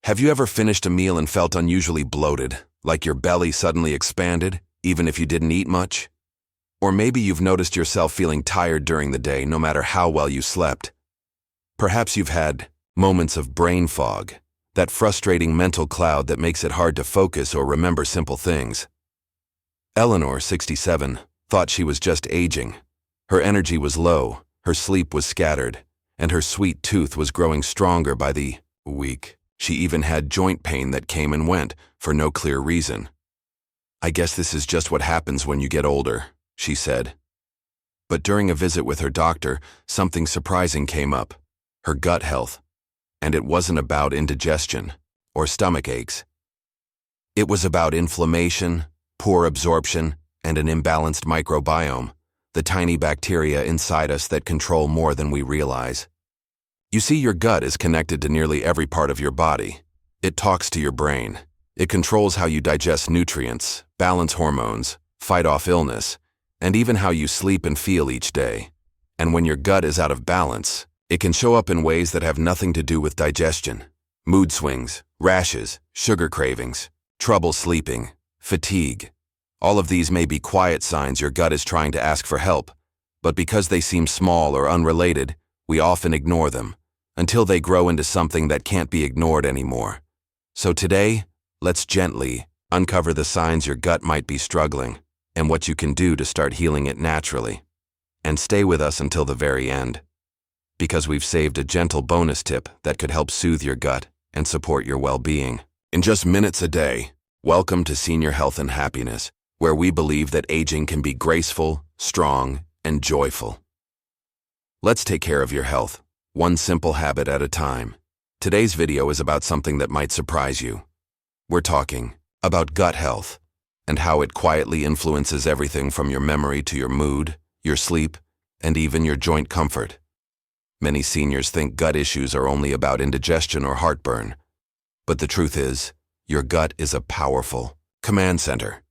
Have you ever finished a meal and felt unusually bloated, like your belly suddenly expanded, even if you didn't eat much? Or maybe you've noticed yourself feeling tired during the day no matter how well you slept. Perhaps you've had moments of brain fog, that frustrating mental cloud that makes it hard to focus or remember simple things. Eleanor, 67, thought she was just aging. Her energy was low, her sleep was scattered, and her sweet tooth was growing stronger by the week. She even had joint pain that came and went for no clear reason. "I guess this is just what happens when you get older," she said. But during a visit with her doctor, something surprising came up: her gut health. And it wasn't about indigestion or stomach aches. It was about inflammation, poor absorption, and an imbalanced microbiome, the tiny bacteria inside us that control more than we realize. You see, your gut is connected to nearly every part of your body. It talks to your brain. It controls how you digest nutrients, balance hormones, fight off illness, and even how you sleep and feel each day. And when your gut is out of balance, it can show up in ways that have nothing to do with digestion. Mood swings, rashes, sugar cravings, trouble sleeping, fatigue. All of these may be quiet signs your gut is trying to ask for help, but because they seem small or unrelated, we often ignore them, until they grow into something that can't be ignored anymore. So today, let's gently uncover the signs your gut might be struggling, and what you can do to start healing it naturally. And stay with us until the very end, because we've saved a gentle bonus tip that could help soothe your gut and support your well-being. In just minutes a day, welcome to Senior Health and Happiness, where we believe that aging can be graceful, strong, and joyful. Let's take care of your health, one simple habit at a time. Today's video is about something that might surprise you. We're talking about gut health and how it quietly influences everything from your memory to your mood, your sleep, and even your joint comfort. Many seniors think gut issues are only about indigestion or heartburn, but the truth is, your gut is a powerful command center.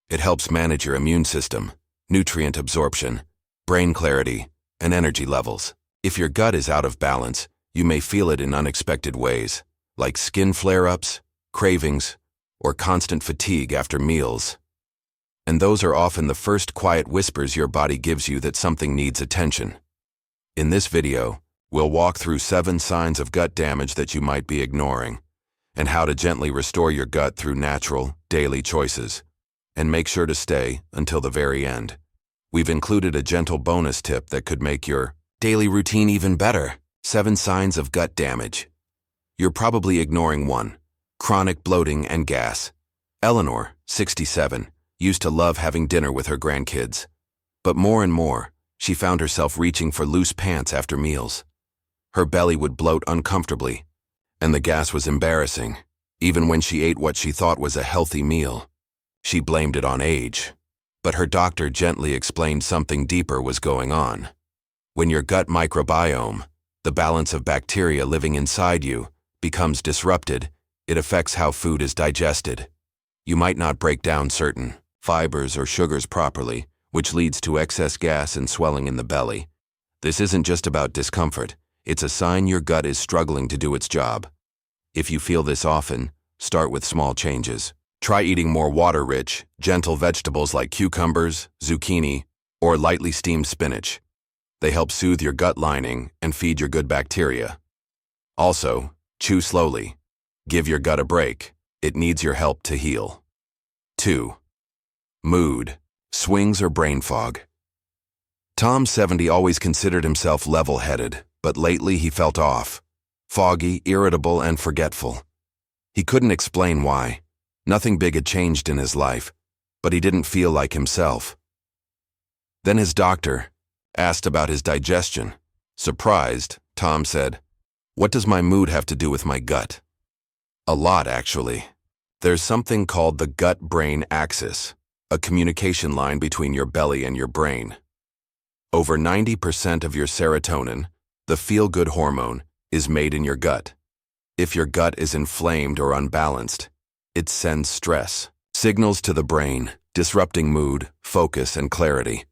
It helps manage your immune system, nutrient absorption, brain clarity, and energy levels. If your gut is out of balance, you may feel it in unexpected ways, like skin flare-ups, cravings, or constant fatigue after meals. And those are often the first quiet whispers your body gives you that something needs attention. In this video, we'll walk through 7 signs of gut damage that you might be ignoring, and how to gently restore your gut through natural, daily choices. And make sure to stay until the very end. We've included a gentle bonus tip that could make your daily routine even better. 7 signs of gut damage. You're probably ignoring 1. Chronic bloating and gas. Eleanor, 67, used to love having dinner with her grandkids. But more and more, she found herself reaching for loose pants after meals. Her belly would bloat uncomfortably, and the gas was embarrassing, even when she ate what she thought was a healthy meal. She blamed it on age, but her doctor gently explained something deeper was going on. When your gut microbiome, the balance of bacteria living inside you, becomes disrupted, it affects how food is digested. You might not break down certain fibers or sugars properly, which leads to excess gas and swelling in the belly. This isn't just about discomfort, it's a sign your gut is struggling to do its job. If you feel this often, start with small changes. Try eating more water-rich, gentle vegetables like cucumbers, zucchini, or lightly steamed spinach. They help soothe your gut lining and feed your good bacteria. Also, chew slowly. Give your gut a break. It needs your help to heal. 2. Mood, swings or brain fog. Tom, 70, always considered himself level-headed, but lately he felt off. Foggy, irritable, and forgetful. He couldn't explain why. Nothing big had changed in his life, but he didn't feel like himself. Then his doctor asked about his digestion. Surprised, Tom said, "What does my mood have to do with my gut?" A lot, actually. There's something called the gut-brain axis, a communication line between your belly and your brain. Over 90% of your serotonin, the feel-good hormone, is made in your gut. If your gut is inflamed or unbalanced, it sends stress signals to the brain, disrupting mood, focus, and clarity.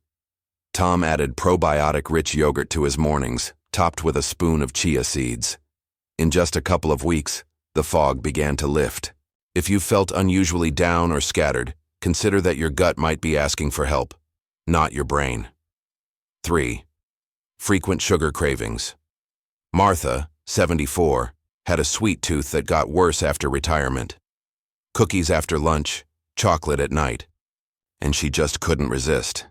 Tom added probiotic-rich yogurt to his mornings, topped with a spoon of chia seeds. In just a couple of weeks, The fog began to lift. If you felt unusually down or scattered, consider that your gut might be asking for help, not your brain. 3. Frequent sugar cravings. Martha, 74, had a sweet tooth that got worse after retirement. Cookies after lunch, chocolate at night. And she just couldn't resist.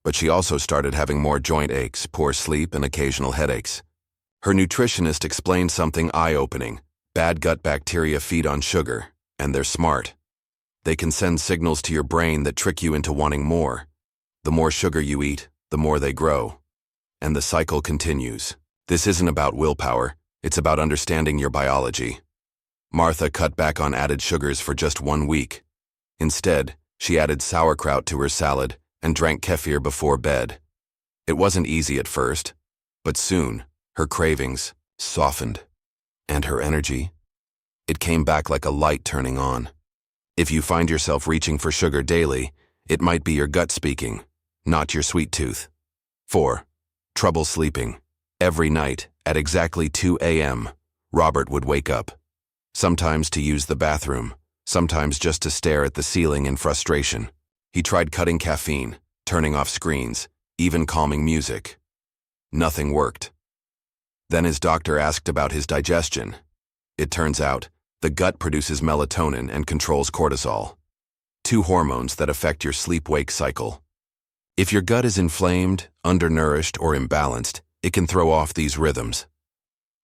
But she also started having more joint aches, poor sleep, and occasional headaches. Her nutritionist explained something eye-opening. Bad gut bacteria feed on sugar, and they're smart. They can send signals to your brain that trick you into wanting more. The more sugar you eat, the more they grow. And the cycle continues. This isn't about willpower, it's about understanding your biology. Martha cut back on added sugars for just 1 week. Instead, she added sauerkraut to her salad and drank kefir before bed. It wasn't easy at first, but soon, her cravings softened. And her energy? It came back like a light turning on. If you find yourself reaching for sugar daily, it might be your gut speaking, not your sweet tooth. 4. Trouble sleeping. Every night, at exactly 2 a.m., Robert would wake up. Sometimes to use the bathroom, sometimes just to stare at the ceiling in frustration. He tried cutting caffeine, turning off screens, even calming music. Nothing worked. Then his doctor asked about his digestion. It turns out, the gut produces melatonin and controls cortisol, 2 hormones that affect your sleep-wake cycle. If your gut is inflamed, undernourished, or imbalanced, it can throw off these rhythms.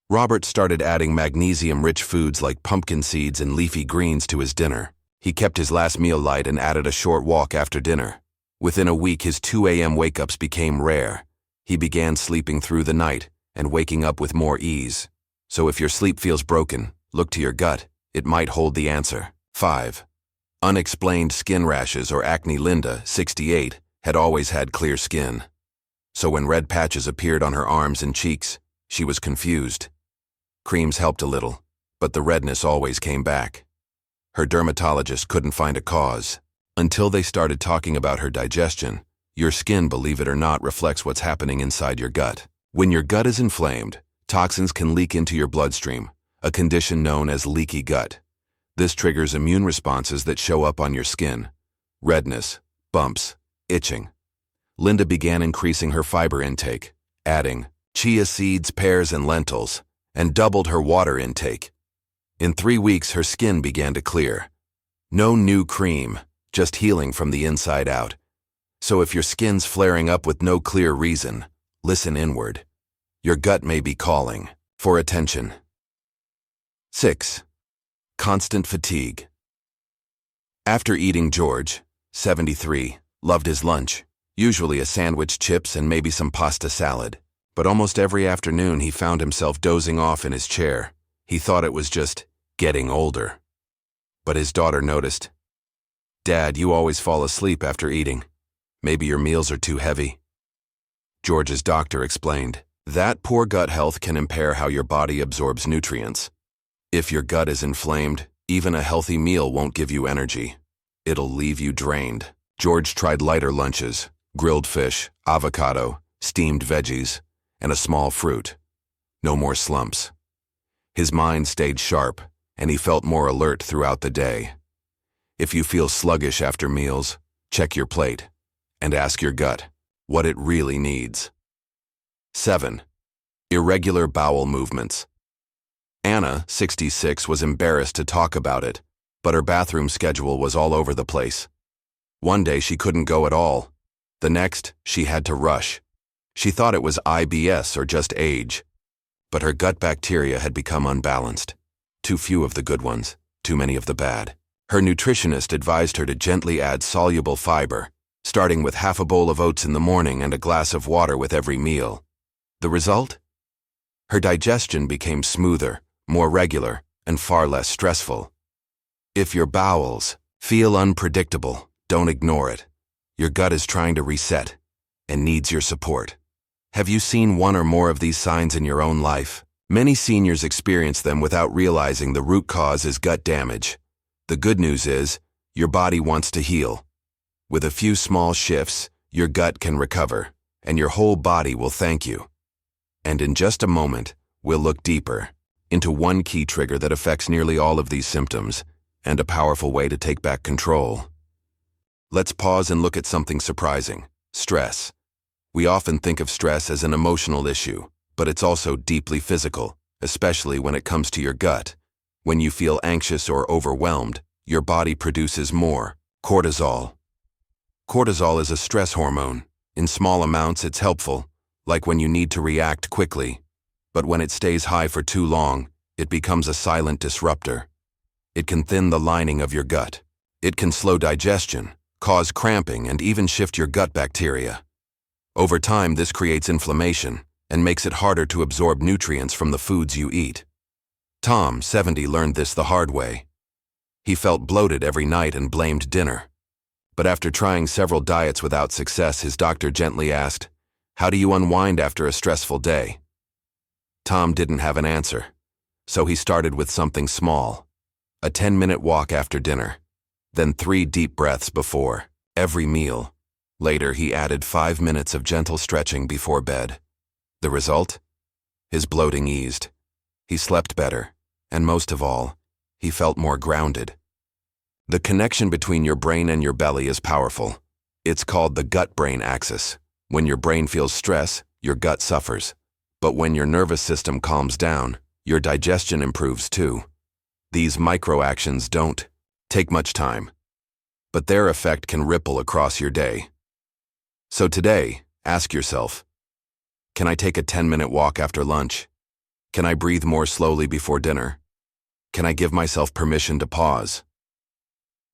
Robert started adding magnesium-rich foods like pumpkin seeds and leafy greens to his dinner. He kept his last meal light and added a short walk after dinner. Within a week, his 2 a.m. wake-ups became rare. He began sleeping through the night and waking up with more ease. So if your sleep feels broken, look to your gut. It might hold the answer. 5. Unexplained skin rashes or acne. Linda, 68, had always had clear skin. So when red patches appeared on her arms and cheeks, she was confused. Creams helped a little, but the redness always came back. Her dermatologist couldn't find a cause. Until they started talking about her digestion. Your skin, believe it or not, reflects what's happening inside your gut. When your gut is inflamed, toxins can leak into your bloodstream, a condition known as leaky gut. This triggers immune responses that show up on your skin. Redness, bumps, itching. Linda began increasing her fiber intake, adding chia seeds, pears, and lentils, and doubled her water intake. In 3 weeks, her skin began to clear. No new cream, just healing from the inside out. So if your skin's flaring up with no clear reason, listen inward. Your gut may be calling for attention. 6. Constant fatigue. After eating, George, 73, loved his lunch, usually a sandwich, chips, and maybe some pasta salad. But almost every afternoon he found himself dozing off in his chair. He thought it was just getting older. But his daughter noticed. "Dad, you always fall asleep after eating. Maybe your meals are too heavy." George's doctor explained that poor gut health can impair how your body absorbs nutrients. If your gut is inflamed, even a healthy meal won't give you energy. It'll leave you drained. George tried lighter lunches, grilled fish, avocado, steamed veggies, and a small fruit. No more slumps. His mind stayed sharp, and he felt more alert throughout the day. If you feel sluggish after meals, check your plate and ask your gut what it really needs. 7. Irregular bowel movements. Anna, 66, was embarrassed to talk about it, but her bathroom schedule was all over the place. One day she couldn't go at all. The next, she had to rush. She thought it was IBS or just age. But her gut bacteria had become unbalanced. Too few of the good ones, too many of the bad. Her nutritionist advised her to gently add soluble fiber, starting with half a bowl of oats in the morning and a glass of water with every meal. The result? Her digestion became smoother, more regular, and far less stressful. If your bowels feel unpredictable, don't ignore it. Your gut is trying to reset and needs your support. Have you seen one or more of these signs in your own life? Many seniors experience them without realizing the root cause is gut damage. The good news is, your body wants to heal. With a few small shifts, your gut can recover, and your whole body will thank you. And in just a moment, we'll look deeper into one key trigger that affects nearly all of these symptoms, and a powerful way to take back control. Let's pause and look at something surprising: stress. We often think of stress as an emotional issue, but it's also deeply physical, especially when it comes to your gut. When you feel anxious or overwhelmed, your body produces more cortisol. Cortisol is a stress hormone. In small amounts, it's helpful, like when you need to react quickly. But when it stays high for too long, it becomes a silent disruptor. It can thin the lining of your gut. It can slow digestion, cause cramping, and even shift your gut bacteria. Over time, this creates inflammation and makes it harder to absorb nutrients from the foods you eat. Tom, 70, learned this the hard way. He felt bloated every night and blamed dinner. But after trying several diets without success, his doctor gently asked, "How do you unwind after a stressful day?" Tom didn't have an answer, so he started with something small: a 10-minute walk after dinner, then 3 deep breaths before every meal. Later, he added 5 minutes of gentle stretching before bed. The result? His bloating eased. He slept better, and most of all, he felt more grounded. The connection between your brain and your belly is powerful. It's called the gut-brain axis. When your brain feels stress, your gut suffers. But when your nervous system calms down, your digestion improves too. These micro-actions don't take much time, but their effect can ripple across your day. So today, ask yourself, can I take a 10-minute walk after lunch? Can I breathe more slowly before dinner? Can I give myself permission to pause?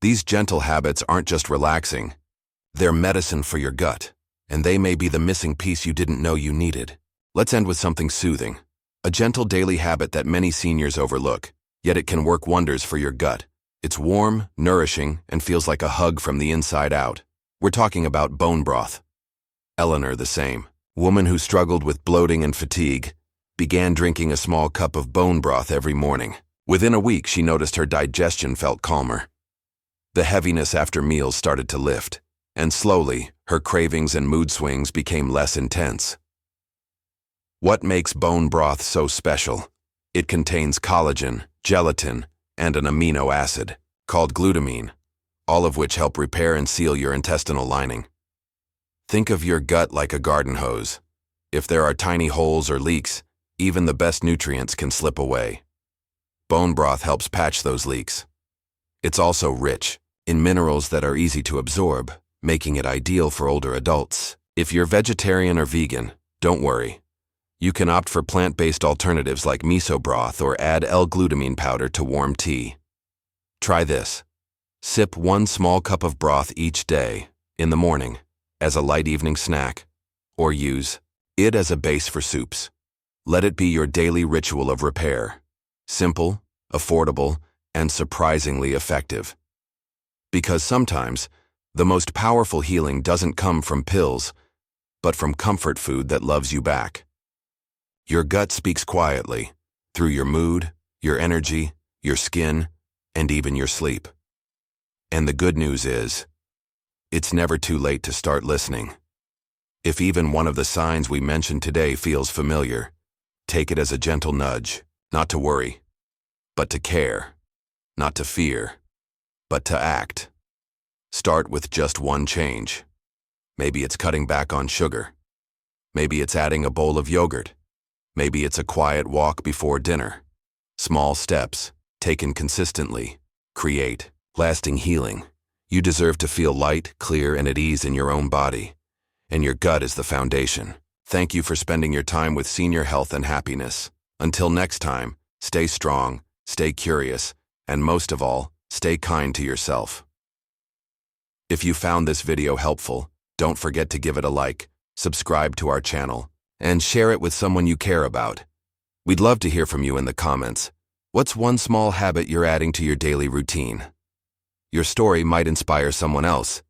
These gentle habits aren't just relaxing. They're medicine for your gut, and they may be the missing piece you didn't know you needed. Let's end with something soothing, a gentle daily habit that many seniors overlook, yet it can work wonders for your gut. It's warm, nourishing, and feels like a hug from the inside out. We're talking about bone broth. Eleanor, the same woman who struggled with bloating and fatigue, began drinking a small cup of bone broth every morning. Within a week, she noticed her digestion felt calmer. The heaviness after meals started to lift, and slowly, her cravings and mood swings became less intense. What makes bone broth so special? It contains collagen, gelatin, and an amino acid called glutamine, all of which help repair and seal your intestinal lining. Think of your gut like a garden hose. If there are tiny holes or leaks, even the best nutrients can slip away. Bone broth helps patch those leaks. It's also rich in minerals that are easy to absorb, making it ideal for older adults. If you're vegetarian or vegan, don't worry. You can opt for plant-based alternatives like miso broth or add L-glutamine powder to warm tea. Try this. Sip 1 small cup of broth each day, in the morning, as a light evening snack, or use it as a base for soups. Let it be your daily ritual of repair. Simple, affordable, and surprisingly effective. Because sometimes, the most powerful healing doesn't come from pills, but from comfort food that loves you back. Your gut speaks quietly, through your mood, your energy, your skin, and even your sleep. And the good news is, it's never too late to start listening. If even one of the signs we mentioned today feels familiar, take it as a gentle nudge, not to worry, but to care, not to fear, but to act. Start with just one change. Maybe it's cutting back on sugar. Maybe it's adding a bowl of yogurt. Maybe it's a quiet walk before dinner. Small steps, taken consistently, create lasting healing. You deserve to feel light, clear, and at ease in your own body. And your gut is the foundation. Thank you for spending your time with Sennior Health and Happiness. Until next time, stay strong, stay curious, and most of all, stay kind to yourself. If you found this video helpful, don't forget to give it a like, subscribe to our channel, and share it with someone you care about. We'd love to hear from you in the comments. What's one small habit you're adding to your daily routine? Your story might inspire someone else.